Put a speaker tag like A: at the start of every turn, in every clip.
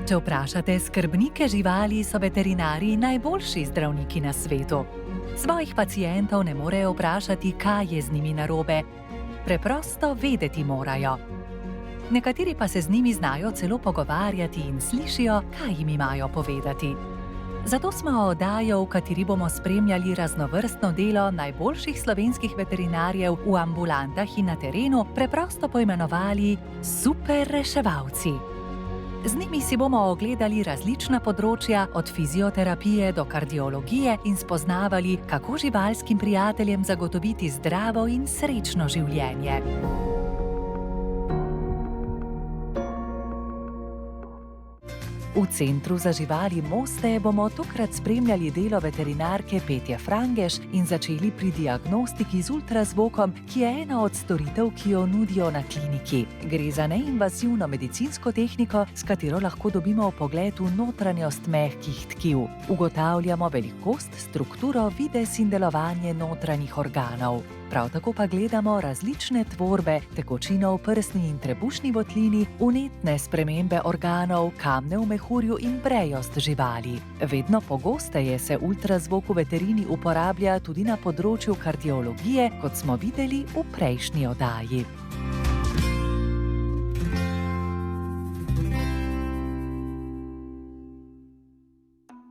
A: Če vprašate skrbnike živali, so veterinarji najboljši zdravniki na svetu. Svojih pacientov ne morejo vprašati, kaj je z njimi narobe. Preprosto vedeti morajo. Nekateri pa se z njimi znajo celo pogovarjati in slišijo, kaj jim imajo povedati. Zato smo oddajo, v kateri bomo spremljali raznovrstno delo najboljših slovenskih veterinarjev v ambulantah in na terenu, preprosto poimenovali Super reševalci. Z njimi si bomo ogledali različna področja, od fizioterapije do kardiologije in spoznavali, kako živalskim prijateljem zagotoviti zdravo in srečno življenje. V Centru za živali Moste bomo tokrat spremljali delo veterinarke Petje Frangeš in začeli pri diagnostiki z ultrazvokom, ki je ena od storitev, ki jo nudijo na kliniki. Gre za neinvazivno medicinsko tehniko, s katero lahko dobimo vpogled v notranjost mehkih tkiv. Ugotavljamo velikost, strukturo, videz in delovanje notranjih organov. Prav tako pa gledamo različne tvorbe, tekočino v prsni in trebušni votlini, vnetne spremembe organov, kamne v mehurju in brejost živali. Vedno pogosteje se ultrazvok v veterini uporablja tudi na področju kardiologije, kot smo videli v prejšnji oddaji.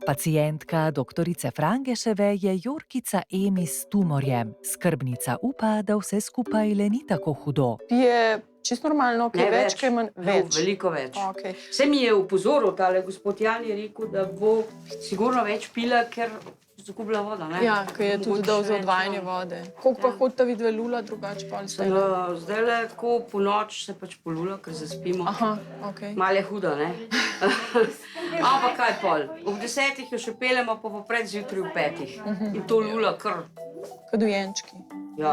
A: Pacientka doktorice Frangeševe je Jorkica Emi s tumorjem. Skrbnica upa, da vse skupaj le ni tako hudo.
B: Je čisto normalno, kaj več, kaj manj? Več.
C: Veliko več.
B: Okay.
C: Vse mi je upozoril tale gospod Jan, je rekel, da bo sigurno več pila, ker zakupila voda, ne?
B: Ja, ker je tudi dal za odvajanje vode. Koliko pa hodita vidve lula, drugače pa
C: zdaj le, ko po noč se pač polula, ker zaspimo.
B: Aha, okej.
C: Malo je hudo, ne? Ampak kaj pol? Ob 10 jo še pelemo, pa popred zjutraj ob 5. In to lula kar.
B: Kot dojenčki.
C: Ja.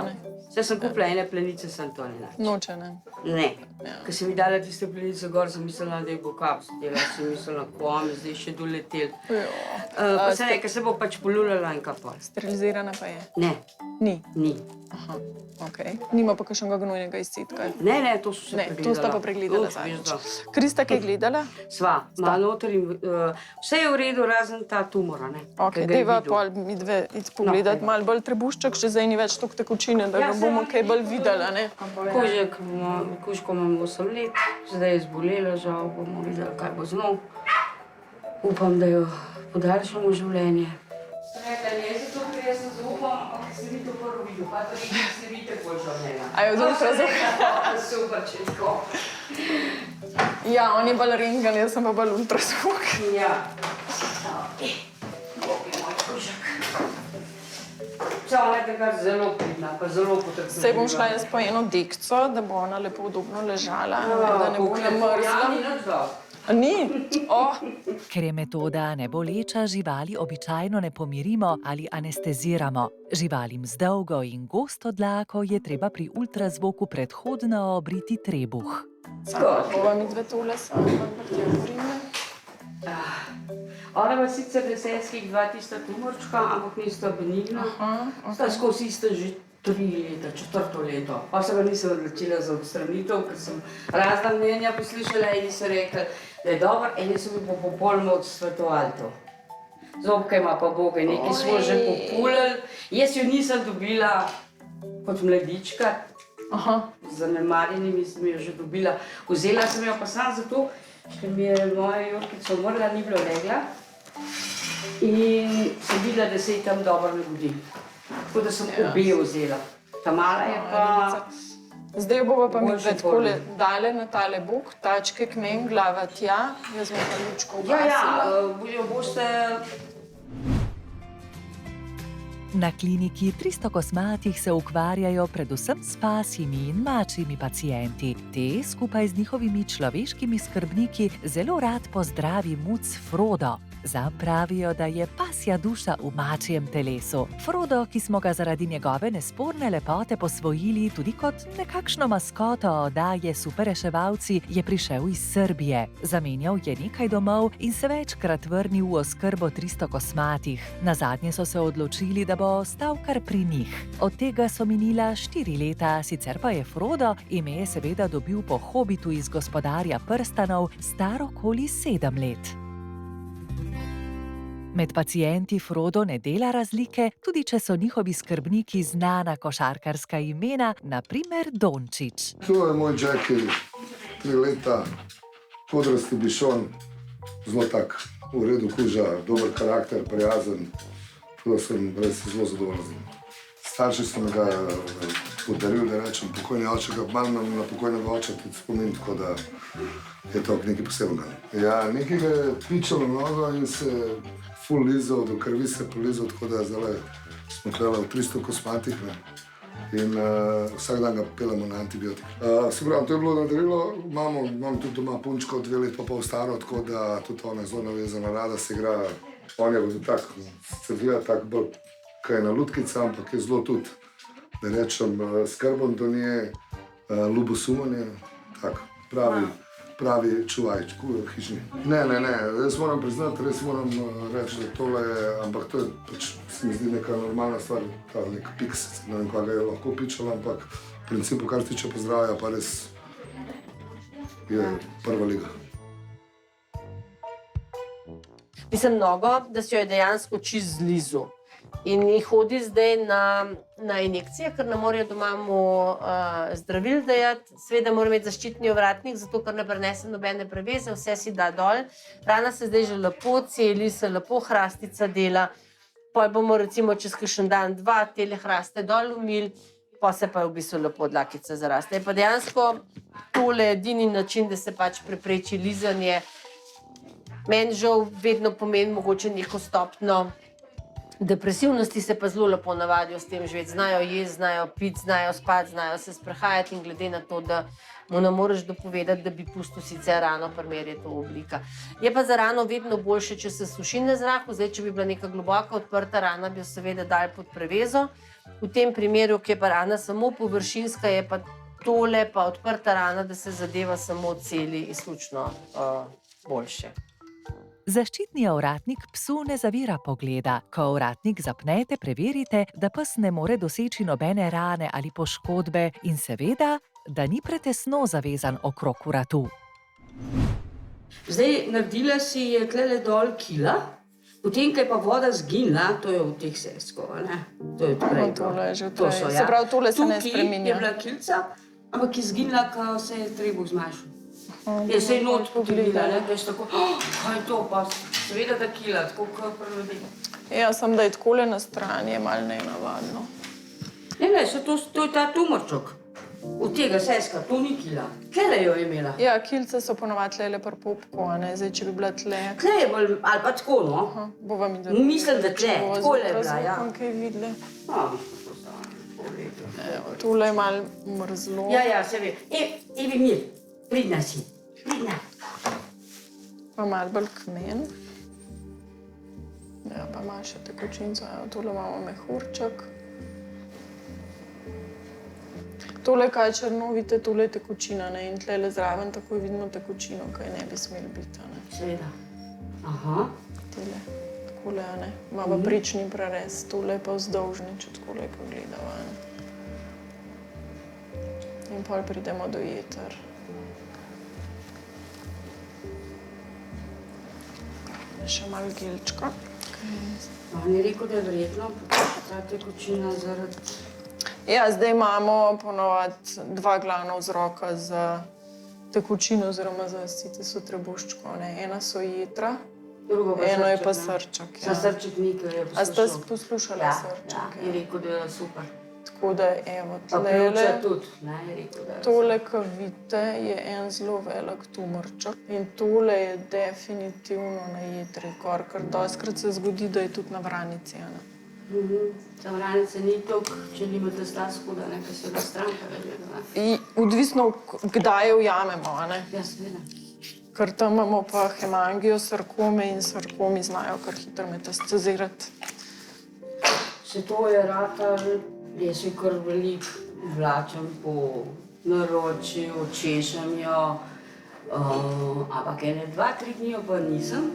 C: Zdaj sem kupila ene plenice, sem to ne.
B: Noče, ne?
C: Ne. Ker sem mi dala tiste plenice gor, sem mislila, da je bo kaps. Sem mislila, kome, zdaj še doletel. Pa se ne, ker se bo pač polulala in kaj pol.
B: Sterilizirana pa je?
C: Ne.
B: Ni?
C: Ni.
B: Aha, okej. Nima pa kakšnega gnojnega izcitka?
C: Ne, to so se pregledala.
B: Ne, to sta pa pregledala zadnjič. Krista, kaj gledala?
C: Sva, malo noter in vse je v redu, razen ta tumora, ne.
B: Okej, dejva pol midve iti pogledat, malo bolj trebušček, še zdaj ni več toliko tekočine, da ga bomo kaj bolj videla, ne.
C: Kužko imam 8 let, zdaj je zbolela, žal bomo videli, kaj bo z njo. Upam, da jo podaljšamo življenje. Rekla, ne, zato ker jaz sem zaupam, ampak se vi to prvo videl, pa to se vidite boljše od njega.
B: A je od ultrazvoka?
C: Super, če tako.
B: Ja, on je bolj rentgen, jaz sem pa bolj ultrazvok.
C: Ja. Kopi moj kužek. Ona je takrat zelo pridna, pa zelo potrpna.
B: Saj bom šla jaz po eno dekco, da bo ona lepo udobno ležala, da ne bo namrzla. Ni?
A: Ker je metoda neboleča, živali običajno ne pomirimo ali anesteziramo. Živalim z dolgo in gosto dlako je treba pri ultrazvoku predhodno obriti trebuh.
B: Bova midve tole samo, ampak te govorime.
C: Ona ima sicer desenskih 2000 tumorčka, ampak nista benigna. Sta skozi ista že 3 leta, 4. leto. Pa se pa nisem odločila za odstranitev, ker sem razna mnenja poslišala, eni so rekli, da je dobro, eni so mi pa popolnoma odsvetovali to. Zobke ima pa Boga, nekaj smo že populali. Jaz jo nisem dobila kot mladička. Z zanemarjenimi sem jo že dobila. Vzela sem jo pa samo zato, ker mi je moja Jorkica umrla, ni bilo legla. In sem videla, da se ji tam dobro ne godi. Tako da sem obe vzela. Ta mala je pa...
B: Zdaj bova pa midve takole dale na tale bok, tačke k meni, glava tja, jaz bom pa lučko ugasila.
C: Jo boste...
A: Na kliniki 300 kosmatih se ukvarjajo predvsem s pasjimi in mačjimi pacienti. Te skupaj z njihovimi človeškimi skrbniki zelo rad pozdravi muc Frodo. Zanj pravijo, da je pasja duša v mačjem telesu. Frodo, ki smo ga zaradi njegove nesporne lepote posvojili tudi kot nekakšno maskoto oddaje Super reševalci, je prišel iz Srbije. Zamenjal je nekaj domov in se večkrat vrnil v oskrbo 300 kosmatih. Nazadnje so se odločili, da bo ostal kar pri njih. Od tega so minila 4 leta, sicer pa je Frodo ime seveda dobil po hobitu iz Gospodarja prstanov, star okoli 7 let. Med pacienti Frodo ne dela razlike, tudi če so njihovi skrbniki znana košarkarska imena, na primer Dončić.
D: To je moj Jackie, 3 leta, kodrasti bišon, zelo tak v redu kuža, dober karakter, prijazen. To sem res zelo zadovoljen. Starši so mi ga podarili, da rečem, pokojni oče, ga malo na pokojnega oča tudi spomin, tako da je to nekaj posebnega. Ja, nekaj ga je pičalo mnogo in se ful lizal, do krvi se polizal, tako da zdaj smo kleli v 300 kosmatih in vsak dan ga pelamo na antibiotik. Se pravi, to je bilo nadarilo, imam tudi doma punčko 2 let pa pol staro, tako da tudi ona je zelo navezana, rada se igra. On je tak, se gleda tak bolj, kaj je na lutkica, ampak je zelo tudi, da rečem, skrben do nje, ljubosumanje, tak, pravi čuvaj, hišni. Ne, jaz moram priznati, res moram reči, da tole je, ampak to je pač, se mi zdi neka normalna stvar, ta nek piks, ne vem, kaj ga je lahko pičala, ampak v principu, kar se tiče pozdravlja, pa res je prva liga.
E: Mislim mnogo, da si jo je dejansko čist zlizu. In ji hodi zdaj na injekcije, ker ne morejo doma mu zdravil dajati. Seveda mora imeti zaščitni ovratnik, zato ker ne prenese nobene preveze, vse si da dol. Rana se zdaj že lepo celi, se lepo hrastica dela. Pol bomo recimo čez kakšen dan, 2 tele hraste dol umili, pa se pa v bistvu lepo dlakica zaraste. Je pa dejansko tole edini način, da se pač prepreči lizanje. Meni žal vedno pomeni mogoče neko stopnjo depresivnosti, se pa zelo lepo navadijo s tem živeti. Znajo jesti, znajo piti, znajo spati, znajo se sprehajati in glede na to, da mu ne moreš dopovedati, da bi pustil sicer rano, primer je to oblika. Je pa za rano vedno boljše, če se suši na zraku. Zdaj, če bi bila neka globoka odprta rana, bi jo seveda dali pod prevezo. V tem primeru, ki je pa rana samo površinska, je pa tole pa odprta rana, da se zadeva samo celi, izključno boljše.
A: Zaščitni ovratnik psu ne zavira pogleda. Ko ovratnik zapnete, preverite, da pes ne more doseči nobene rane ali poškodbe in seveda, da ni pretesno zavezan okrog vratu.
C: Zdaj, naredila si je tlele dol kila, potem, ko je pa voda zginila, to je v teh seskov, ne? To je odprej.
B: Tole je že odprej. Se pravi, tole se ne spreminja.
C: Tukaj je bila kilca, ampak je zginila, ko se je trebuh zmanjšal. Je se je not pogledala, ne, veš tako, kaj je to, pa seveda da kila, tako kot pri ljudeh.
B: Ja, sem da je takole na strani, je malo nenavadno.
C: Ne, to je ta tumorčok. Od tega seska, to ni kila. Tlele jo je imela.
B: Ja, kilce so ponovadi tlele pri popku, a ne, zdaj, če bi bila tle.
C: Tle je bolj, ali pa tako, no.
B: Bova mi da...
C: Mislim, da tle, takole je bila, ja.
B: Kaj videli.
C: Evo,
B: tole je malo mrzlo.
C: Ja, se ve. Evi mir, pridna si. Pridna.
B: Pa malo bolj kmen. Ja, pa malo še tekočinco. Tole imamo mehurček. Tole, kaj je črnovite, tole je tekočina, ne? In tlele zraven takoj vidimo tekočino, kaj ne bi smeli biti, ne?
C: Seveda. Aha.
B: Tele, takole, ne? Ima pa prični prerez, tole je pa vzdolžni, če takole pogledava, ne? In pol pridemo do jeter. Še malo gelčka.
C: On je rekel, da je verjetno ta tekočina zaradi...
B: Ja, zdaj imamo ponovadi 2 glavna vzroka za tekočino oziroma za situs trebuščkov. Ena so jetra, eno je pa srček.
C: Za srček nekaj je poslušal.
B: A ste poslušali srček?
C: Ja, je rekel, da je super.
B: Tako da, evo,
C: Pa pljuča tudi, ne, je rekel, da je
B: tole, kar vidite, je en zelo velik tumorček in tole je definitivno na jetri gor, ker dostikrat se zgodi, da je tudi na vranici, ne.
C: Ta vranica ni toliko, če nimate sladko, da nekaj se da stranka gleda.
B: Odvisno, kdaj jo ujamemo, a ne?
C: Ja, seveda.
B: Ker tam imamo pa hemangiosarkome in sarkomi znajo kar hitro metastazirati.
C: Se to je ratal, jaz je kar veliko vlačem po naročju, češem jo, ampak ene 2-3 dni jo pa nisem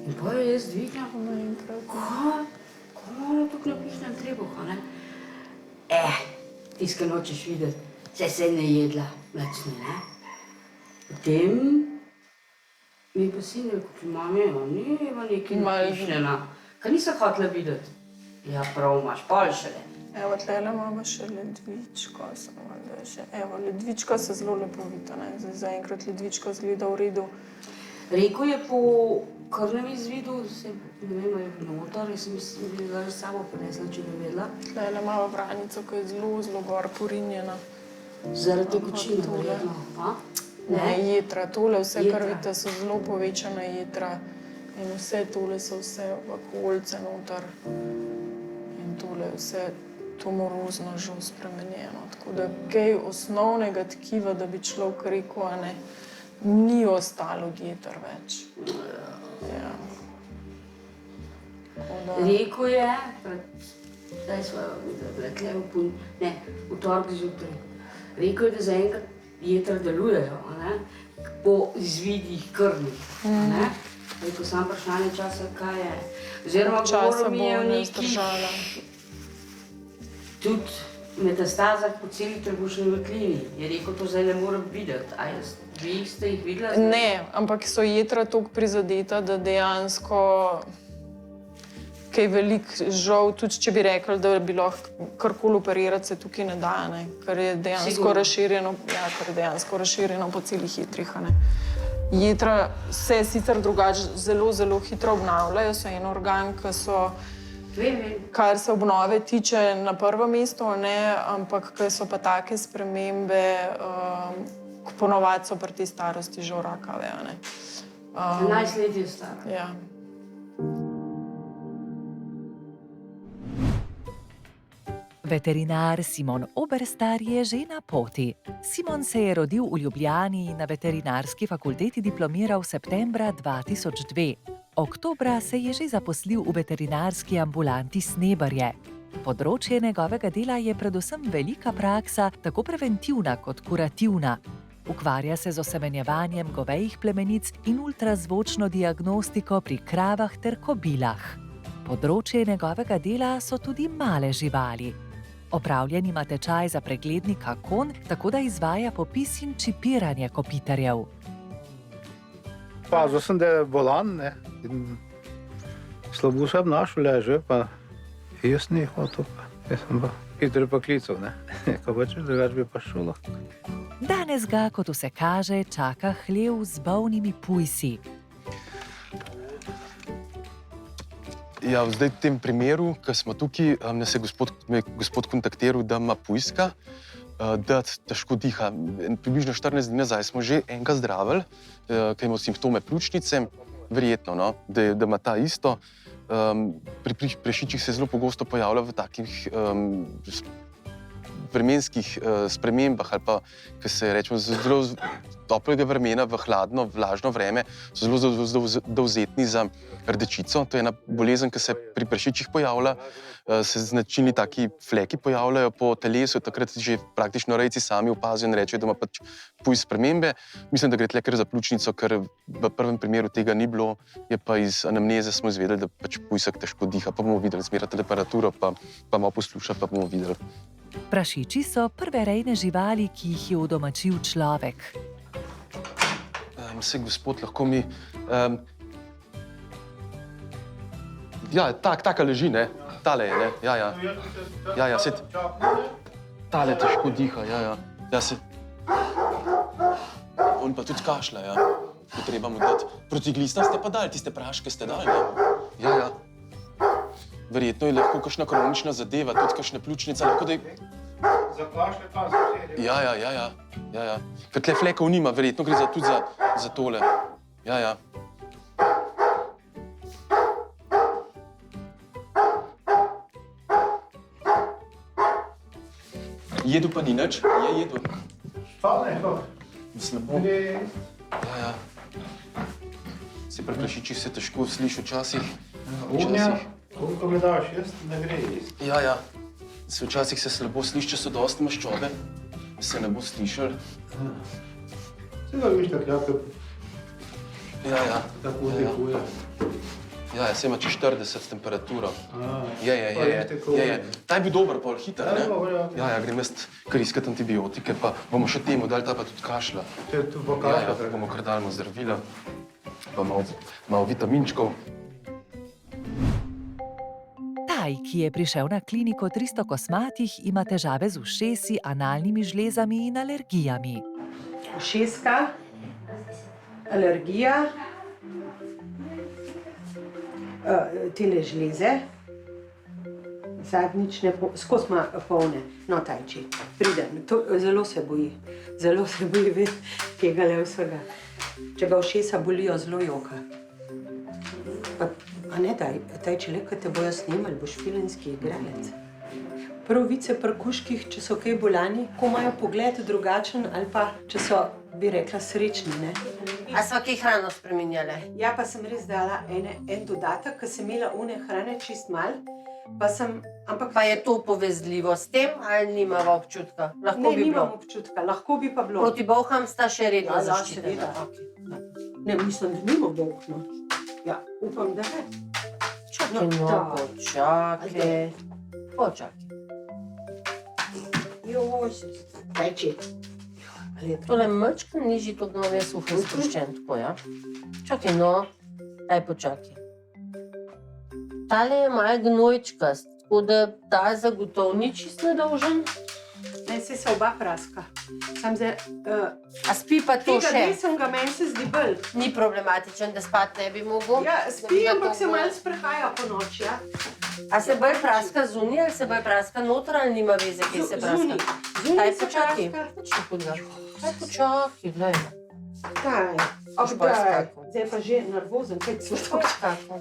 C: in pa jo jaz dvigam. Kaj No, tukaj napišem trebuha, ne? Tiskaj nočeš videti, se ne jedla, več ne? Potem mi pa sin rekel, mami, ni nekaj napišnjena, ker nisem hotela videti. Ja, prav imaš, pol šele.
B: Evo, tlele imamo še ledvičko, evo, ledvička se zelo lepo vidi, ne? Zaenkrat ledvička zgleda v redu.
C: Rekel je po krvnem izvidu, ne vem, je bil notar, jaz sem bila že samo prinesla, če bi vedela.
B: Tlele imamo vranico, ki je zelo gor porinjena.
C: Zaradi tekočine, verjetno, a?
B: Ne, jetra, tole vse krvite so zelo povečana jetra in vse tole so vse vakuolce noter in tole vse tumorozno že spremenjeno. Tako da kaj osnovnega tkiva, da bi človek rekel, a ne, ni ostalo od jeter več. Ja.
C: Rekel je, zdaj smo videli, v torek zjutraj, rekel je, da zaenkrat jetra delujejo, po izvidih krvnih. Rekel, sam vprašanje časa, kaj je. Oziroma, govoril mi je o nekih tudi metastazah po celi trebušni votlini. Je rekel, to zdaj ne moram videti. A vi ste jih videla?
B: Ne, ampak so jetra toliko prizadeta, da dejansko kaj veliko žal, tudi če bi rekli, da bi lahko karkoli operirati, se tukaj ne da, ne? Ker je dejansko razširjeno po celih jetrih. Jetra se sicer drugače zelo hitro obnavljajo, so en organ, ki so, kar se obnove tiče, na prvem mestu, ampak ki so pa take spremembe, ponovadi so pri tej starosti že rakave.
C: 11 let je stara.
B: Ja.
A: Veterinar Simon Oberstar je že na poti. Simon se je rodil v Ljubljani in na veterinarski fakulteti diplomiral septembra 2002. Oktobra se je že zaposlil v veterinarski ambulanti Snebarje. Področje njegovega dela je predvsem velika praksa, tako preventivna kot kurativna. Ukvarja se z osemenjevanjem govejih plemenic in ultrazvočno diagnostiko pri kravah ter kobilah. Področje njegovega dela so tudi male živali. Opravljen ima tečaj za preglednika konj, tako da izvaja popis in čipiranje kopitarjev.
F: Pazil sem, da je bolan, ne, in slabo se obnašal, leže, pa jaz ni hotel, jaz sem pa hitro pa klical, ne, ko pa če drugače bi pa šel lahko.
A: Danes ga, kot vse kaže, čaka hlev z bolnimi pujsi.
G: Ja, zdaj v tem primeru, ko smo tukaj, nas je gospod kontaktiral, da ima pujska, da težko diha. Približno 14 dni nazaj smo že enega zdravili, ki ima simptome pljučnice, verjetno, da ima ta isto. Pri prašičih se zelo pogosto pojavlja v takih vremenskih spremembah ali pa, ki se rečemo, zelo toplega vremena v hladno, vlažno vreme, so zelo dovzetni za rdečico. To je ena bolezen, ki se pri prašičih pojavlja, se značilni taki fleki pojavljajo po telesu, takrat že praktično rejci sami opazijo in rečejo, da ima pač pujs spremembe. Mislim, da gre tle kar za pljučnico, ker v prvem primeru tega ni bilo, je pa iz anamneze smo izvedeli, da pač pujsek težko diha, pa bomo videli, zmerja temperaturo, pa malo posluša, pa bomo videli.
A: Prašiči so prve rejne živali, ki jih je udomačil človek.
G: Se gospod lahko mi... Ja, taka leži, ne? Tale je, ne? Ja, se... Tale težko diha, ja. Ja, se... On pa tudi kašlja, ja. To treba mu dati. Proti glistam ste pa dali, tiste praške ste dali, ne? Ja. Verjetno je lahko kakšna kronična zadeva, tudi kakšna pljučnica, lahko da je...
F: Za kašlje pa so vse.
G: Ja. Ker tle flekov nima, verjetno gre tudi za tole. Ja. Jedu pa ni nič? Je jedu?
F: Spalne, pa.
G: Slabo. Ja. Se pri prašičih se težko sliši včasih.
F: Koliko mi daš, jaz ne gre jesti.
G: Ja. Včasih se slabo sliši, če so dosti maščobe. Se ne bo slišal.
F: Se da viš tako,
G: Ja.
F: tako dihuje.
G: Ja, jaz ima čez 40 temperaturo. Je.
F: tako
G: Ta je bil dober, pol hiter, ne?
F: Ja.
G: Ja, grem jaz kar iskat antibiotike, pa bomo še temu dali, ta pa tudi kašlja.
F: To je tu pa
G: Ja,
F: kašlja.
G: bomo kar dali zdravila, pa malo vitaminčkov.
A: Taj, ki je prišel na kliniko 300 kosmatih, ima težave z ušesi, analnimi žlezami in alergijami.
H: Ušeska, alergija, tele žleze, zadnjič skozi ima polne, no tajči, pridem, zelo se boji tega le vsega. Če ga ušesa bolijo, zelo joka. A ne tajči, le, ko te bojo snimali, boš filmski igralec. Pravice pri kužkih, če so kaj bolani, ko imajo pogled drugačen ali pa, če so, bi rekla, srečni, ne?
E: A sva kaj hrano spreminjale?
H: Ja, pa sem res dala en dodatek, ker sem imela one hrane čist mal, pa sem, ampak...
E: Pa je to povezljivo s tem ali nimava občutka? Lahko
H: Ne,
E: bi bilo.
H: nimam občutka, lahko bi pa bilo.
E: Proti bolham sta še redno
H: Ja,
E: zaščitena.
H: seveda. Ne, mislim, da nima bolh, no. Ja, upam, da ne.
E: Čakaj, no,
H: da.
E: počakaj.
H: Joj, tajči.
E: Tole mrčka nižji, to da imam jaz suhen spuščen, tako, ja? Čakaj, no, daj počakaj. Tale je malo gnojčkast, tako da ta zagotovo ni čist nedolžen.
H: Ne, se oba praska. Sam zdaj,
E: A spi pa to
H: tega
E: še?
H: nisem ga, meni se zdi bolj.
E: Ni problematičen, da spat ne bi mogel?
H: Ja, spi,
E: Da bi
H: ampak se
E: gotovo-
H: malo sprehaja po noči, ja.
E: A se bolj praska zunaj ali se bolj praska noter ali nima veze, kje se praska?
H: Zunaj.
E: Kaj
H: Zunaj se
E: počakaj?
H: praska.
E: Nič ne hudega. Kaj počakaj, glej.
H: Kaj?
E: Boš pa skakal.
H: Zdaj pa že nervozen, kaj
E: Boš
H: cvrto.
E: pa skakal.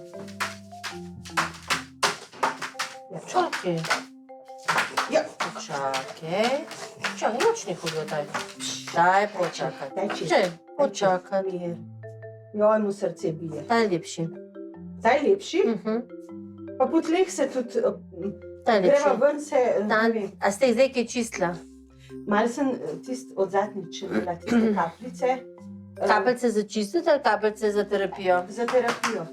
E: Čakaj.
H: Ja.
E: Počakaj. Čakaj, nič ni hudega, daj. Daj počakaj.
H: Daj, če.
E: Če, počakaj.
H: Mir. Joj, mu srce bije.
E: Ta je lepši.
H: Ta je lepši, pa po tleh se tudi,
E: Ta je
H: greva
E: lepši.
H: ven se,
E: Ta,
H: ne vem.
E: a ste jih zdaj kaj čistila?
H: Malo sem od zadnjič imela tiste kapljice.
E: Kapljice za čistiti ali kapljice za terapijo?
H: Za terapijo.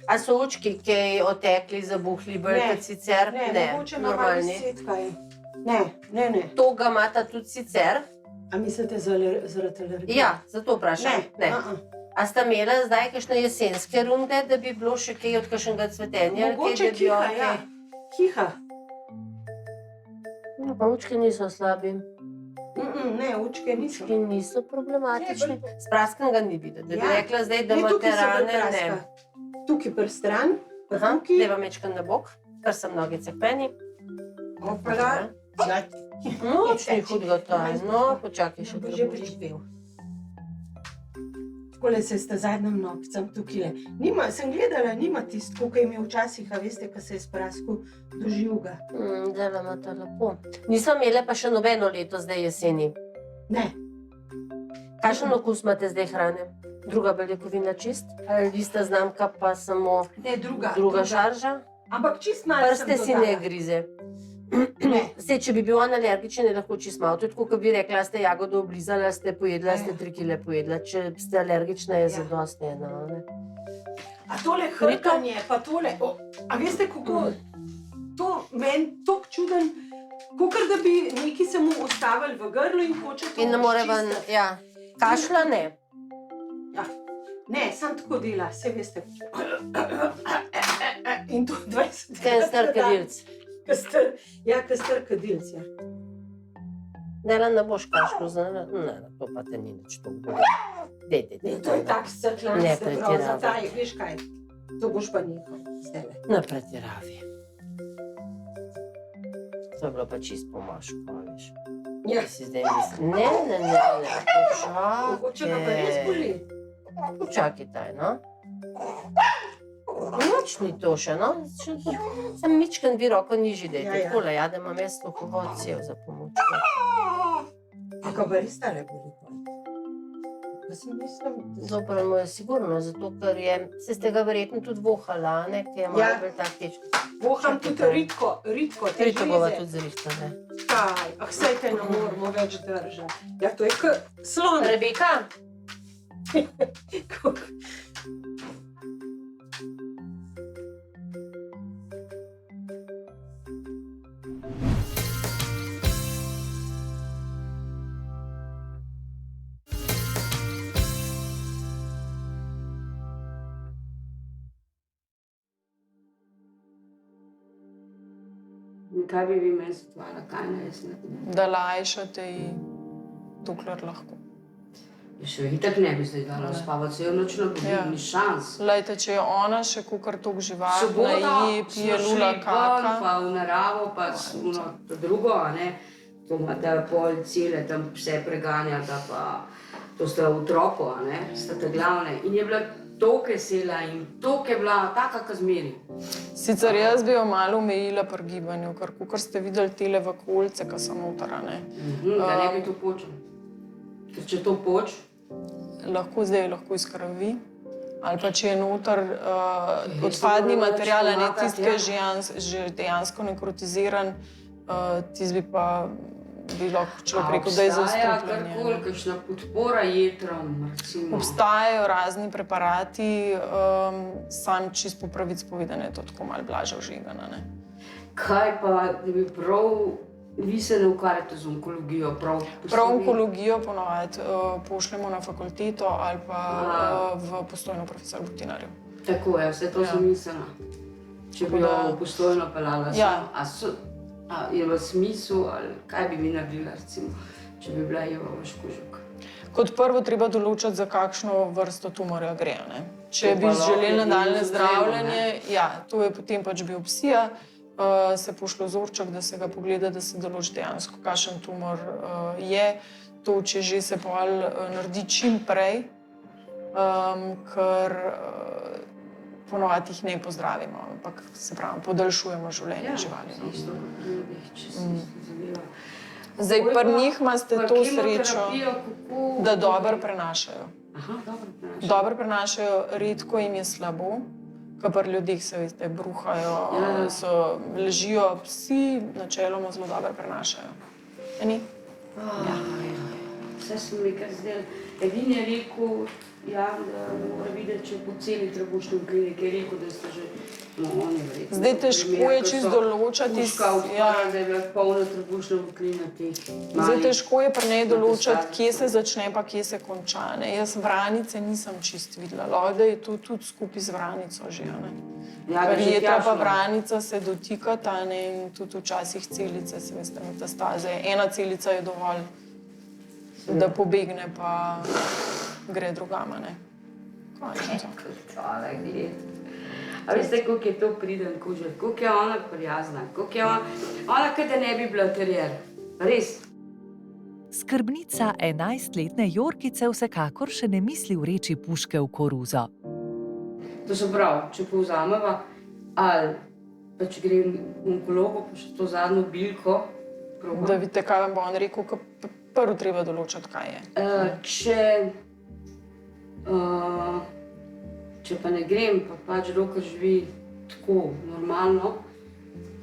E: A so očki kaj otekli, zabuhli, bolj
H: Ne.
E: kot sicer?
H: Ne, mogoče ima malo
E: normalni.
H: setkaj. Ne.
E: To ga imata tudi sicer?
H: A mislite zaradi alergije?
E: Ja, zato vprašam.
H: Ne.
E: A sta imela zdaj kakšne jesenske runde, da bi bilo še kaj od kakšnega cvetenja? ali kaj,
H: Mogoče
E: da bi jo
H: kiha,
E: kaj-
H: ja. Kiha.
E: No, pa očki niso slabi.
H: Ne, učke niso.
E: Očki niso problematični. Spraskanega ni videti. Da bi
H: Ja.
E: rekla zdaj, da
H: Ne,
E: imate
H: tukaj se bolj
E: rane, ne.
H: praska. Tukaj pri stran, pa
E: Aha,
H: tukaj.
E: deva mečkan na bok, kar sem nogice k meni.
H: Opala.
E: No, nič ni hudega tam. No, počakaj še
H: Bo že
E: drobič.
H: priživel. Takole se sta zadnjim nogcem tukaj. Sem gledala, nima tisto, koliko je imel včasih, a veste, ko se je spraskal do živga.
E: Zdaj imata lepo. Nismo imele pa še nobeno leto zdaj jeseni.
H: Ne,
E: Kakšen okus imate zdaj hrane? Druga beljakovina čist? Ali ista znamka pa samo
H: ne druga.
E: druga šarža?
H: Ampak čist malo sem
E: Prste si
H: dodala.
E: ne grize.
H: Ne.
E: Sej, če bi bil on alergičen, je lahko čist malo. To je tako, kot bi rekla, a ste jagodo oblizali, a ste pojedli, a ste 3 kile pojedli. Če ste alergična, je zadostno eno. ne?
H: A tole hrkanje, pa tole, a veste kako, to meni tako čuden, kakor da bi neki se mu ustavili v grlu in hoče to
E: In ne more ven,
H: izčistiti.
E: ja. Kašla ne.
H: Ne, sam tako dela, saj veste. In to 20
E: Kaj je star kadilc.
H: Ja, kaj star kadilc, ja.
E: Dela ne boš kašlo, ne, to pa te ni nič to bude.
H: Ne, to je tak srklan,
E: Ne
H: se prav
E: pretiravaj.
H: zataj, veš kaj, to boš pa nehal zdajle.
E: Ne pretiravi. To je bilo pa čist pomaško, veš.
H: Ja,
E: Ti si zdaj misli, ne,
H: mogoče ga pa res boli.
E: Počakaj taj, no. Nič ni to še, no. Sem mičken vi roko nižji,
H: Ja,
E: dajte.
H: ja.
E: Takole, ja, da imam jaz sluhovod cev za pomoč.
H: Kako pa res tale boli? Pa sem mislim,
E: Zopr mu je sigurno, zato ker je, se ste ga verjetno tudi vohala, ne, ki je malo
H: Ja.
E: bolj tak težko.
H: voham tudi ritko, te
E: Trito bova
H: žleze.
E: tudi zrihtane.
H: Kaj, saj te ne moramo več držati. Ja, to je kot slon.
E: Rebeka,
C: kaj bi vi meni svetovali, kaj naj jaz naredim?
B: Da lajšate ji, dokler lahko.
C: Jaz jo itak ne bi zdaj dala spavati, se jo noč ne bo, ni šans.
B: Lejte, če je ona še kakor toliko živahna,
C: Sobota
B: ji pije
C: smo
B: lula
C: šli ven,
B: kaka.
C: pa v naravo, pa to drugo, a ne. To ima ta pol cele, tam vse preganja, da pa to sta otroko, a ne, sta ta glavne. In je bila toliko vesela in toliko je bila taka, kot zmeri.
B: Sicer jaz bi jo malo omejila pri gibanju, ker kakor ste videli tele vakuolce, ki so noter, a ne.
C: Da ne bi to počel. Ker če to poč,
B: Lahko zdaj lahko izkrvi, ali pa če je noter odpadni material, a ne tisti, ki je že dejansko nekrotiziran, tisti bi pa bi lahko človek rekel, da je za
C: obstaja
B: vstopljanje.
C: karkoli, kakšna podpora jetrom, recimo.
B: Obstajajo razni preparati, sam čist po pravic povedano je to tako malo blaže ožigano, ne.
C: Kaj pa, da bi prav, vi se ne ukvarjate z onkologijo, prav posebej?
B: Prav onkologijo ponovadi pošljemo na fakulteto ali pa v Postojno profesor Butinarjev.
C: Tako je, vse to sem mislila. Če bi jo v Postojno peljala sem. A je v smislu, ali kaj bi mi naredila, recimo, če bi bila Eva Vaškožuk?
B: Kot prvo treba določiti, za kakšno vrsto tumorja gre, ne. Če bi želeli nadaljnje zdravljenje, to je potem pač biopsija, se pošlje vzorček, da se ga pogleda, da se določi dejansko, kakšen tumor je. To, če že se pol naredi čim prej, ker ponovadi jih ne pozdravimo, ampak se pravi, podaljšujemo življenje živali. Zdaj, pri njih imate to srečo, da dobro prenašajo. Dobro prenašajo, redko jim je slabo, ker pri ljudeh se veste, bruhajo, ležijo, psi načeloma zelo dobro prenašajo. Eni?
C: Vse sem mi kar zdel. Edin je rekel, da mora videti, če po celi trebušni kliniki, je rekel, da ste že, on je verjetno.
B: Zdaj težko je čisto določati,
C: Puška odpara, da je bila polna trebušna votlina teh malih.
B: Zdaj težko je pri njej določati, kje se začne pa kje se konča, ne. Jaz vranice nisem čist videla, lahko da je to tudi skupaj z vranico že, ne. Jetra pa vranica se dotikata, ne, in tudi včasih celice, se veste, metastaze. Ena celica je dovolj, da pobegne pa gre drugama, ne.
C: Tole gled. A veste, koliko je to priden kužek, koliko je ona prijazna, koliko je ona kot da ne bi bila terier. Res.
A: Skrbnica 11-letne Jorkice vsekakor še ne misli vreči puške v koruzo.
C: To se pravi, če povzameva, ali pa če grem v onkologu, pa še to zadnjo bilko,
B: Da vidite, kaj vam bo on rekel, ko prvo treba določiti, kaj je.
C: Če pa ne grem, pa pač dokaj živi tako normalno,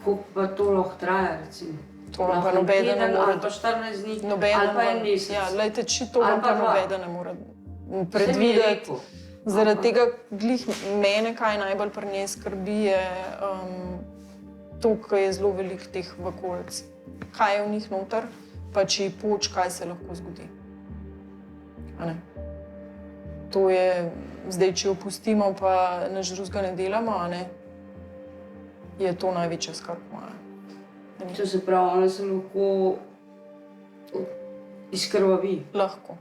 C: koliko pa to lahko traja, recimo.
B: To vam pa nobeden ne more.
C: Ali pa 14 dni, ali pa en mesec.
B: Ja, glejte, če to vam pa nobeden ne more predvideti. Zaradi tega glih mene, kaj najbolj pri njej skrbi, je to, ko je zelo veliko teh vakuolc. Kaj je v njih noter, pa če ji poč, kaj se lahko zgodi. A ne? To je, zdaj, če jo pustimo, pa nič drugega ne delamo, a ne, je to največja skrb moja.
C: To se pravi, ona se lahko izkrvavi.
B: Lahko.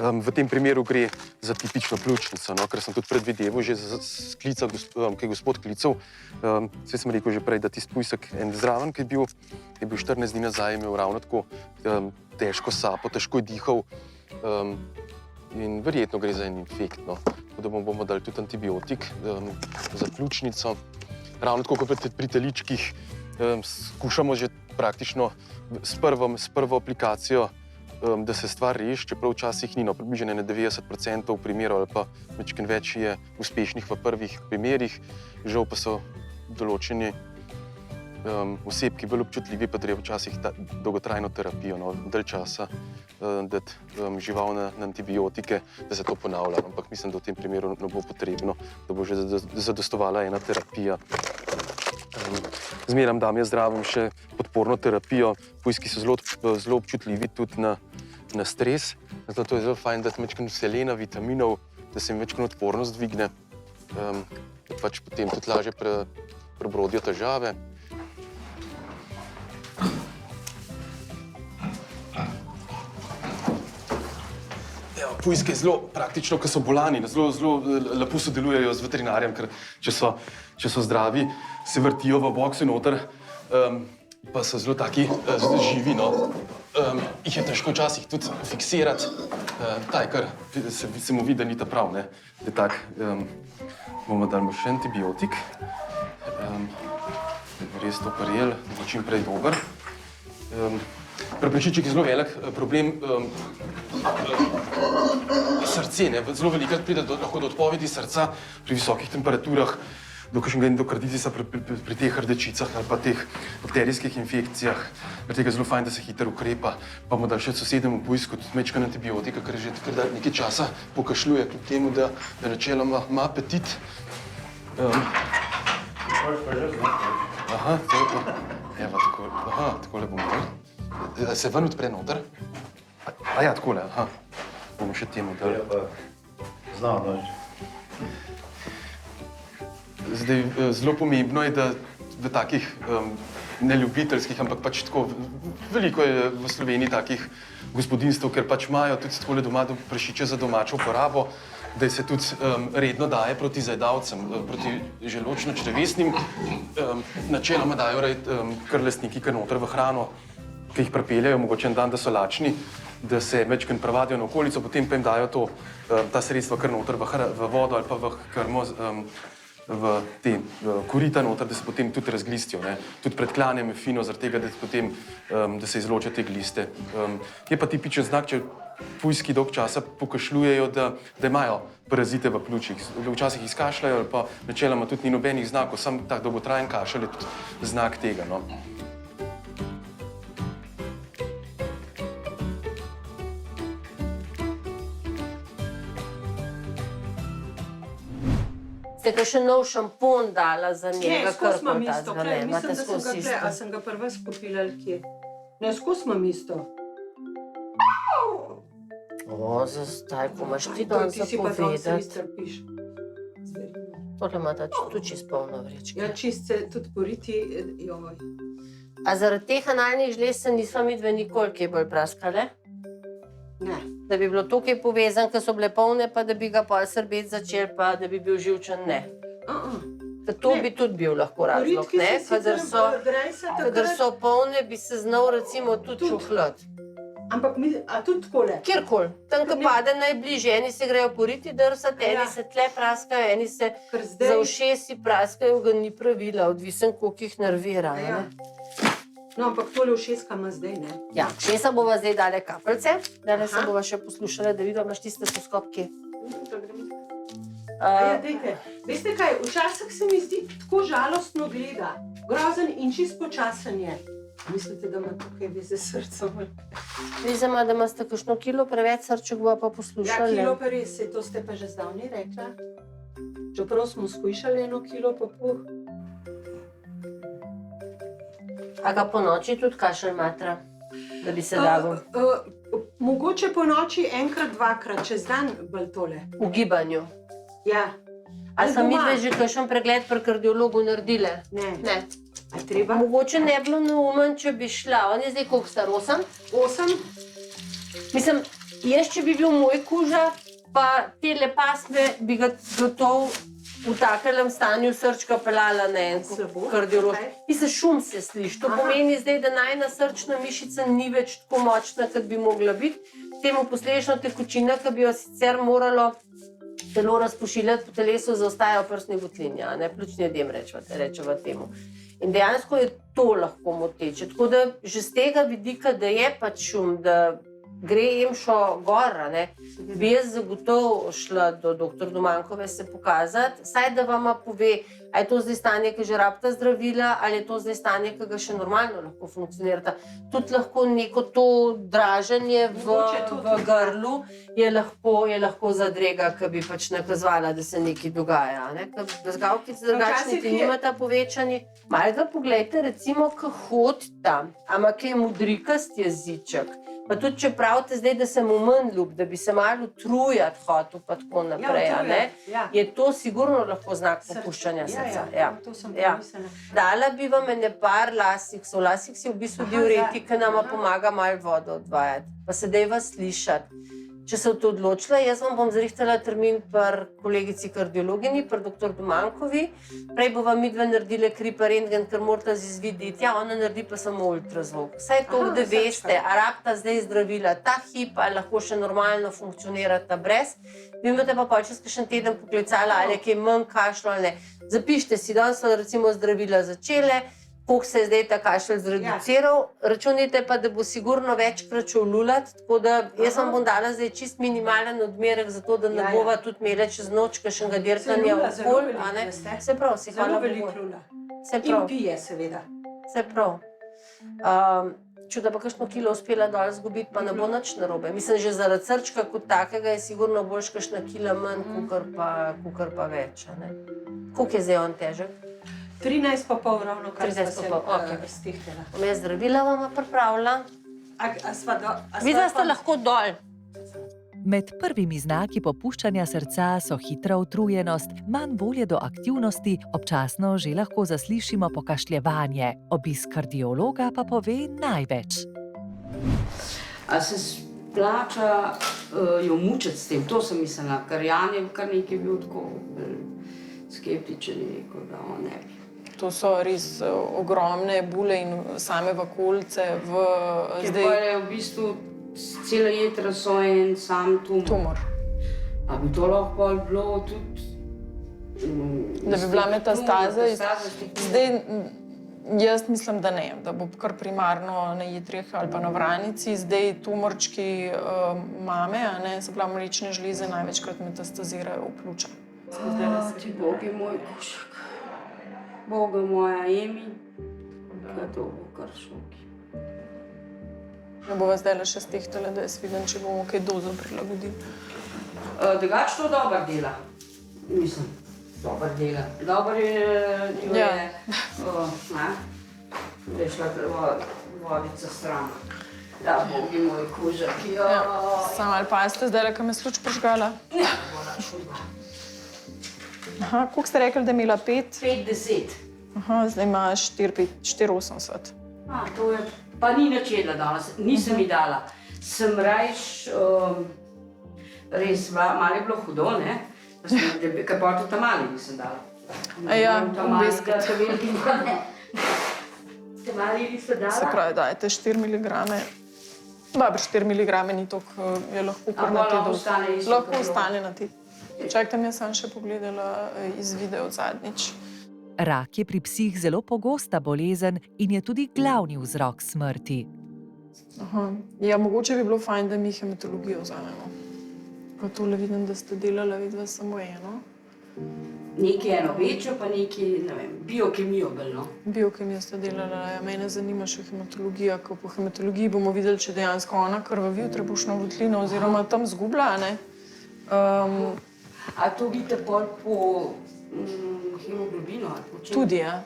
G: V tem primeru gre za tipično pljučnico, no, ker sem tudi predvideval, že sklical, ki je gospod klical. Saj sem rekel že prej, da tisti pujsek en zraven, ki je bil 14 dni nazaj, imel ravno tako težko sapo, težko je dihal in verjetno gre za en infekt, no. Tako da bomo dali tudi antibiotik za pljučnico. Ravno tako kot pri teličkih skušamo že praktično s prvo aplikacijo, da se stvar reši, čeprav včasih ni, no, približno 90% primerov ali pa večkrat več je uspešnih v prvih primerih. Žal pa so določeni osebki bolj občutljivi, pa treba včasih dolgotrajno terapijo, no, dalj časa dati žival na antibiotike, da se to ponavlja. Ampak mislim, da v tem primeru ne bo potrebno, da bo že zadostovala ena terapija. Zmeram dam jaz zraven še podporno terapijo. Pujski so zelo občutljivi tudi na na stres. Zato je zelo fajn dati malo selena, vitaminov, da se jim večkrat odpornost dvigne, da pač potem tudi lažje prebrodijo težave. Pujske je zelo praktično, ko so bolani, zelo lepo sodelujejo z veterinarjem, ker če so zdravi, se vrtijo v boksu noter, pa so zelo taki živi, no. Jih je težko včasih tudi fiksirati, taj, kar se mu vidi, da ni ta prav, ne. Da je tak, bomo dali še antibiotik, da bi res to prijel, da bo čim prej dober. Pri prašičih je zelo velik problem srce, ne. Zelo velikokrat pride lahko do odpovedi srca pri visokih temperaturah, do kakšnega endokarditisa pri teh rdečicah ali pa teh bakterijskih infekcijah. Zaradi tega je zelo fajn, da se hitro ukrepa. Pa bomo dali še sosednjemu pujsku tudi majčkeno antibiotika, ker že nekaj časa pokašljuje, kljub temu, da načeloma ima apetit. Aha, evo, takole bomo dali. Se ven odpre noter? A ja, takole, aha. Bomo še temu dali.
F: Znam, da že.
G: Zdaj, zelo pomembno je, da v takih neljubiteljskih, ampak pač tako, veliko je v Sloveniji takih gospodinstv, ker pač imajo tudi takole doma prašiče za domačo uporabo, da se tudi redno daje proti zajedavcem, proti želodčno-črevesnim. Načeloma dajo kar lastniki kar noter v hrano, ki jih pripeljejo, mogoče en dan, da so lačni, da se večkrat prevadijo na okolico, potem pa jim dajo ta sredstva kar noter v vodo ali pa v krmo, v te korita noter, da se potem tudi razglistijo, ne. Tudi pred klanjem je fino, zaradi tega, da se izloča te gliste. Je pa tipičen znak, če pujski dolg časa pokašljujejo, da imajo parazite v pljučih. Včasih izkašljajo ali pa načeloma tudi ni nobenih znakov, samo tak dolgotrajen kašelj je tudi znak tega, no.
E: Ste kakšen nov šampon dala za njega,
H: skozi imam
E: krpota
H: isto,
E: zgale?
H: mislim,
E: Imate
H: da sem
E: skozi
H: ga
E: isto?
H: a sem ga pri vas kupila ali kje. Ne, skozi imam isto.
E: O, zdaj, ko imaš ti
H: To
E: danes
H: ti si pa tam se
E: zapovedati.
H: iztrpiš. Zverino.
E: Tole ima tudi čist polno vrečke.
H: Ja, čist se tudi boriti, joj.
E: A zaradi teh analnih žlez se nisva midve nikoli kaj bolj praskale?
H: Ne.
E: Da bi bilo to kaj povezan, ko so bile polne, pa da bi ga pol srbet začel, pa da bi bil živčen, ne. To
H: Ne.
E: bi tudi bil lahko razlog,
H: Koritki
E: ne?
H: se sicer grejsa
E: Kadar
H: takrat,
E: so polne, bi se znal recimo tudi
H: Tudi.
E: čuhljati.
H: ampak a tudi takole.
E: Kjerkoli, tam, ko
H: Ne.
E: pade najbližje, eni se grejo poriti drsati, eni
H: Ja.
E: se tle praskajo, eni se
H: Ker
E: za
H: zdaj,
E: ušesi praskajo, ga ni pravila, odvisen, koliko jih nervira.
H: ja.
E: Ne?
H: No, ampak tole ušeska ima zdaj, ne.
E: Ja, šesa bova zdaj dale kapelce, danes se
H: Aha.
E: bova še poslušala, da vidimo, imaš tiste soskopke.
H: Ja, dejte. Veste kaj, včasih se mi zdi tako žalostno gleda, grozen in čist počasen je. Mislite, da ima tukaj veze s srcem?
E: Vizema, da imate kakšno kilo preveč srček, bova pa
H: Ja,
E: poslušali.
H: kilo pa res, saj to ste pa že zdavnaj rekla. Čeprav smo skušali 1,5 kilo.
E: A ga po noči tudi kašelj matra, da bi se dalo
H: Mogoče po noči enkrat, dvakrat, čez dan bolj tole.
E: v gibanju.
H: Ja.
E: A
H: Ali
E: so
H: doma?
E: midve že kakšen pregled pri kardiologu naredile?
H: Ne.
E: Ne.
H: A treba?
E: Mogoče ne bi bilo neumen, če bi šla. On je zdaj koliko star, 8?
H: 8?
E: Mislim, jaz, če bi bil moj kuža, pa te pasme, bi ga gotovo v takem stanju srčka pelala na en
H: Slabo?
E: kardiolog.
H: Kaj?
E: Mislim, šum se sliši. To
H: Aha.
E: pomeni zdaj, da najna srčna mišica ni več tako močna, kot bi mogla biti. Temu posledično tekočina, ki bi jo sicer moralo telo razpošiljati po telesu, zaostaja v prsni votlini, a ne pljučni edem rečeva temu. In dejansko je to lahko moteče. Tako da že z tega vidika, da je pač šum, da gre emšo gor, a ne, bi jaz zagotovo šla do dr. Domankove se pokazati, saj da vama pove, a je to zdaj stanje, ki že rabita zdravila, ali je to zdaj stanje, ki ga še normalno lahko funkcionirata. Tudi lahko neko to draženje
H: Mogoče to
E: v
H: tudi,
E: grlu je lahko zadrega, ki bi pač nakazovala, da se nekaj dogaja. Ne? Bezgavki drugačni
H: Včasih
E: ti
H: je-
E: nimata povečani. Malo ga poglejte, recimo, ko hodi tam, ama kaj modrikast jeziček, Pa tudi, če pravite zdaj, da sem manj ljub, da bi se malo utrujati hotel, pa tako naprej, je to sigurno lahko znak popuščanja srca.
H: To sem pomislila.
E: Dala bi vam ene par lasiksov. Lasiks je v bistvu diuretik, ki nama pomaga malo vodo odvajati. Pa sedaj vas slišati. Če se to odločila, jaz vam bom zrihtala termin pri kolegici kardiologini, pri dr. Domankovi. Prej bova midve naredile kri pa rentgen, ker morata izvideti. Ja, ona naredi pa samo ultrazvok. Vsaj to, da veste, a rabita zdaj zdravila ta hip, ali lahko še normalno funkcionirata brez. Vi imate pa čez kakšen teden poklicala, ali je kaj manj kašlo ali ne. Zapišite si, danes so recimo zdravila začele, koliko se je zdaj ta kašelj zreduciral, računajte pa, da bo sigurno večkrat šel lulat, tako da jaz vam bom dala zdaj čist minimalen odmerek, zato da ne bova tudi imela čez noč kakšnega dirkanja okoli. Se prav, si hvala Bogu.
H: Zelo veliko lula.
E: Se prav.
H: In pije, seveda.
E: Se prav. Če da pa kakšno kilo uspela dol zgubiti, pa ne bo nič narobe. Mislim, že zaradi srčka kot takega je sigurno boljš kakšna kila manj, kakor pa več. Koliko je zdaj on težek?
H: 13,5 ravno, kar sva se stihtela.
E: Jaz zdravila vama pripravila. Vidva sta lahko dol.
A: Med prvimi znaki popuščanja srca so hitra utrujenost, manj volje do aktivnosti, občasno že lahko zaslišimo pokašljevanje. Obisk kardiologa pa pove največ.
C: A se splača jo mučiti s tem? To sem mislila, ker Jan je kar nekaj bil tako skeptičen in rekel, da on ne bi.
B: To so res ogromne bule in same vakolce
C: Ker pa je v bistvu cela jetra so en sam tumor. A bi to lahko bilo tudi...
B: Da bi bila metastaza? Zdaj, jaz mislim, da ne, da bo kar primarno na jetrih ali pa na vranici. Zdaj tumorčki mame, se pravi mlečne žleze, največkrat metastazirajo v pljuča.
C: Ti Bogi moj kušek. Boga moja Emi, kaj to bo kar šoki.
B: Ne bova zdaj še stehtala, da jaz vidim, če bomo kaj dozo prilagodili.
C: Drugač to dober dela. Mislim, dober dela. Dober je, da je šla vodica stran. Da, Bogi moj kužek.
B: Sam ali pa ste zdaj, ko me sluč prižgala?
C: Ne, bo naš odba.
B: Aha, koliko ste rekli, da je imela 5?
C: 5-10.
B: Aha, zdaj ima 4,80.
C: To je, pa ni nič jedla danes, nisem ji dala. Sem rajš, res, malo je bilo hudo, ne? Ker pa tudi tamali nisem dala.
B: Biskit.
C: Tamali nisem dala.
B: Se pravi, dajte 4 miligrame. Dobro, 4 miligrame ni toliko, je lahko kar na te dosti. Lahko ostane na te. Čakajte, jaz sem še pogledala iz videa zadnjič.
A: Rak je pri psih zelo pogosta bolezen in je tudi glavni vzrok smrti.
B: Ja, mogoče bi bilo fajn, da mi hematologijo vzamemo. Pa tole vidim, da ste delala vidva samo eno.
C: Nekaj eno večjo, pa nekaj, ne vem, biokemijo bolj, no.
B: Biokemijo ste delala, ja, mene zanima še hematologija, ko po hematologiji bomo videli, če dejansko ona krvavi v trebušno votlino oziroma tam zgubla, ne.
C: A to vidite pol po hemoglobinu ali po čem?
B: Tudi, ja.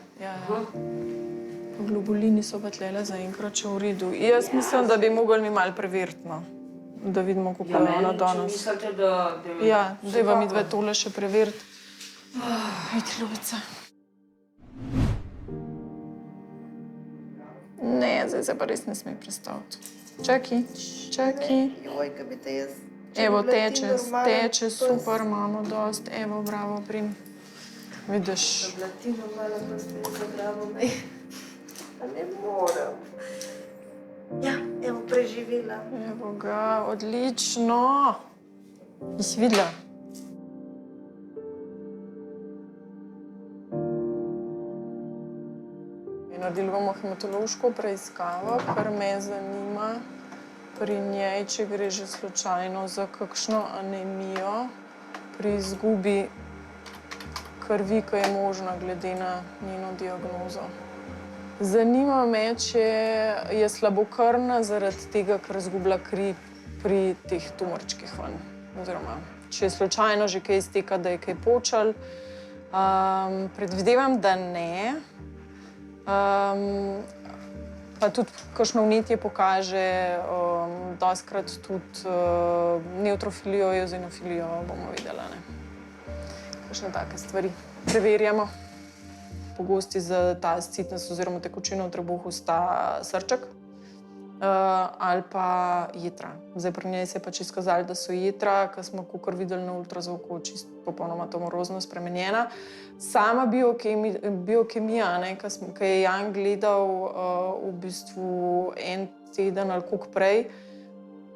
B: Globulini so pa tlele zaenkrat še v redu. Jaz mislim, da bi mogli mi malo preveriti, no. Da vidimo, kako je ona danes.
C: Če mislite, da...
B: Ja, zdaj vam midve tole še preveriti. Ajde, ljubica. Ne, zdaj se pa res ne sme prestaviti. Čakaj.
E: Joj, kaj bi te jaz...
B: Evo, teče, super, imamo dost. Evo, bravo, prim. Vidiš.
E: Ti normalno, da ste zabravo me. Pa ne moram. Ja, evo, preživela.
B: Evo ga, odlično. Si videla? Naredili bomo hematološko preiskavo, kar me zanima. Pri njej, če gre že slučajno za kakšno anemijo, pri izgubi krvi, ki je možna glede na njeno diagnozo. Zanima me, če je slabokrvna zaradi tega, ker izgublja kri pri teh tumorčkih ven. Oziroma, če je slučajno že kaj izteka, da je kaj počal. Predvidevam, da ne. Pa tudi kakšno vnetje pokaže doskrat tudi neutrofilijo, eozinofilijo, bomo videli. Kakšne take stvari preverjamo. Pogosti za ta ascitnost oziroma tekočino v trebuhu sta srček ali pa jetra. Zdaj pri njej se je pač izkazalo, da so jetra, ki smo kakor videli na ultrazvoku, čisto popolnoma tumorozno spremenjena. Sama biokemija, ki je Jan gledal v bistvu en teden ali koliko prej,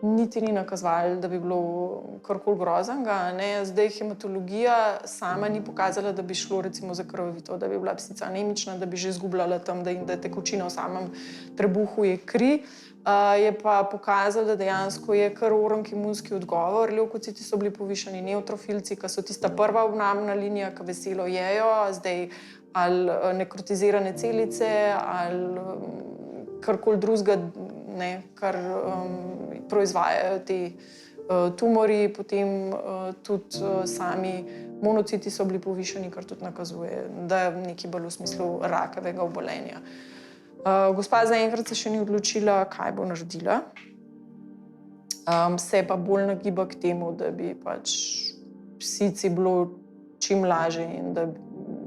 B: niti ni nakazovala, da bi bilo karkoli groznega. Zdaj hematologija sama ni pokazala, da bi šlo recimo za krvavito, da bi bila psica anemična, da bi že izgubljala tam, da je tekočina v samem trebuhu je kri. Je pa pokazala, da dejansko je kar orenk imunski odgovor. Levkociti so bili povišani, neutrofilci, ki so tista prva obrambna linija, ki veselo jejo, zdaj ali nekrotizirane celice ali karkoli drugega, kar proizvajajo ti tumori, potem tudi sami monociti so bili povišani, kar tudi nakazuje, da je nekaj bolj v smislu rakavega obolenja. Gospa zaenkrat se še ni odločila, kaj bo naredila. Se pa bolj nagiba k temu, da bi pač psici bilo čim lažje in da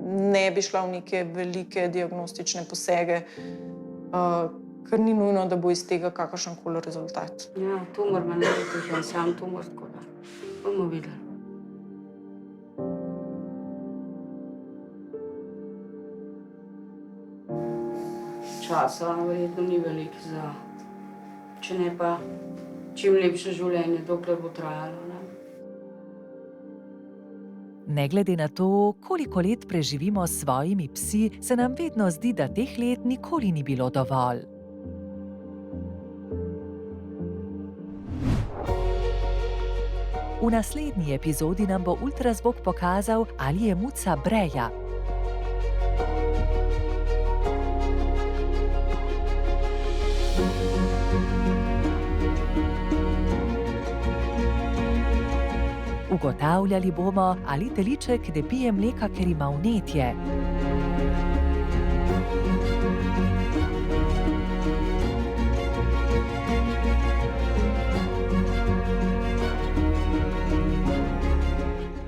B: ne bi šla v neke velike diagnostične posege, ker ni nujno, da bo iz tega kakršenkoli rezultat.
C: Ja, tumor ima nekaj, en sam tumor, tako da bomo videli. Časa verjetno ni veliko za, če ne pa čim lepše življenje, dokler bo trajalo.
A: Ne glede na to, koliko let preživimo s svojimi psi, se nam vedno zdi, da teh let nikoli ni bilo dovolj. V naslednji epizodi nam bo ultrazvok pokazal, ali je muca breja. Ugotavljali bomo, ali teliček ne pije mleka, ker ima vnetje.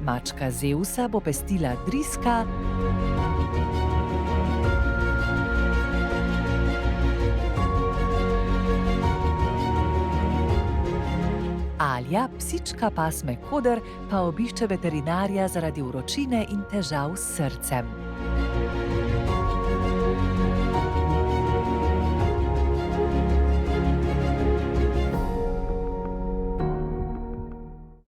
A: Mačka Zeusa bo pestila driska, Alja, psička pasme Koder, pa obišče veterinarja zaradi vročine in težav s srcem.